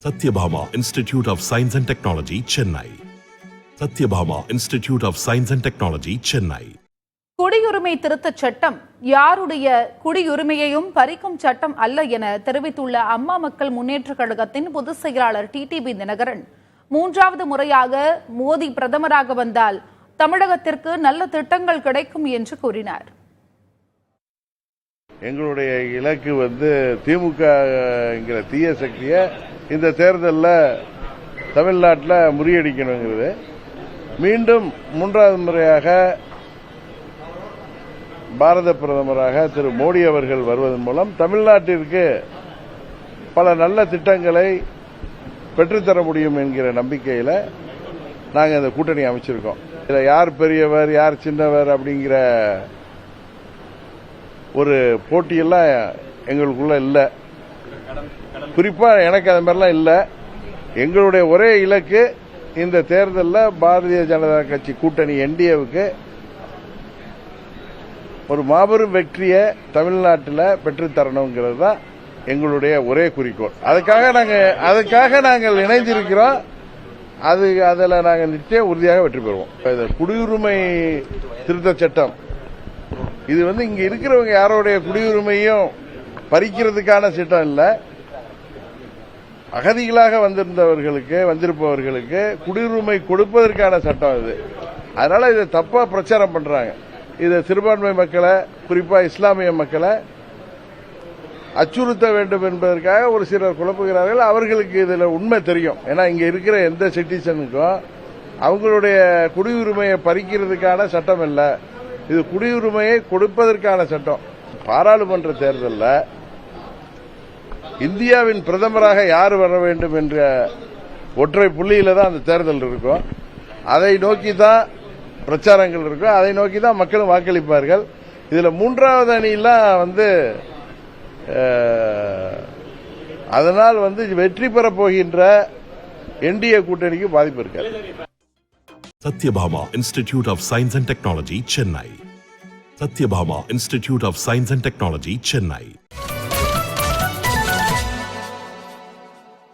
Satyabhama Institute of Science and Technology, Chennai. Satyabhama Institute of Science and Technology, Chennai. குடியுரிமை திருத்தச் சட்டம் யாருடைய குடியுரிமையையும் பறிக்கும் சட்டம் அல்ல என தெரிவித்துள்ள அம்மா மக்கள் முன்னேற்றக் கழகத்தின் பொதுச் செயலாளர் டிடிவி தினகரன், மூன்றாவது முறையாக மோடி பிரதமராக வந்தால் தமிழகத்திற்கு நல்ல திட்டங்கள் கிடைக்கும் என்று கூறினார். எங்களுடைய இலக்கு திமுக தீய சக்தியை இந்த தேர்தலில் தமிழ்நாட்டில் முறியடிக்கணுங்கிறது. மீண்டும் மூன்றாவது முறையாக பாரத பிரதமராக திரு மோடி அவர்கள் வருவதன் மூலம் தமிழ்நாட்டிற்கு பல நல்ல திட்டங்களை பெற்றுத்தர முடியும் என்கிற நம்பிக்கையில் நாங்கள் இந்த கூட்டணி அமைச்சிருக்கோம். இதில் யார் பெரியவர் யார் சின்னவர் அப்படிங்கிற ஒரு போட்டியெல்லாம் எங்களுக்குள்ள இல்லை. குறிப்பாக எனக்கு அது மாதிரிலாம் இல்லை. எங்களுடைய ஒரே இலக்கு இந்த தேர்தலில் பாரதிய ஜனதா கட்சி கூட்டணி என்டிஏவுக்கு ஒரு மாபெரும் வெற்றியை தமிழ்நாட்டில் பெற்றுத்தரணுங்கிறது தான் எங்களுடைய ஒரே குறிக்கோள். அதுக்காக நாங்கள் இணைந்திருக்கிறோம். அதில் நாங்கள் நிச்சயம் உறுதியாக வெற்றி பெறுவோம். குடியுரிமை திருத்த சட்டம் இது இங்க இருக்கிறவங்க யாரோடைய குடியுரிமையும் பறிக்கிறதுக்கான சட்டம் இல்லை. அகதிகளாக வந்திருப்பவர்களுக்கு குடியுரிமை கொடுப்பதற்கான சட்டம் இது. அதனால இதை தப்பா பிரச்சாரம் பண்றாங்க. இதை சிறுபான்மை மக்களை, குறிப்பா இஸ்லாமிய மக்களை அச்சுறுத்த வேண்டும் என்பதற்காக ஒரு சிலர் குழப்புகிறார்கள். அவர்களுக்கு இதுல உண்மை தெரியும். ஏன்னா இங்க இருக்கிற எந்த சிட்டிசனுக்கும் அவங்களுடைய குடியுரிமையை பறிக்கிறதுக்கான சட்டம் இல்லை. இது குடியுரிமையை கொடுப்பதற்கான சட்டம். பாராளுமன்ற தேர்தலில் இந்தியாவின் பிரதமராக யார் வர வேண்டும் என்ற ஒற்றை புள்ளியில தான் அந்த தேர்தல் இருக்கும். அதை நோக்கி தான் பிரச்சாரங்கள் இருக்கும். அதை நோக்கி தான் மக்களும் வாக்களிப்பார்கள். இதுல மூன்றாவது அணியெல்லாம் அதனால் வெற்றி பெறப் போகின்ற என்டிஏ கூட்டணிக்கு பாதிப்பு இருக்காது. Satyabhama Institute of Science and Technology, Chennai. Satyabhama Institute of Science and Technology, Chennai.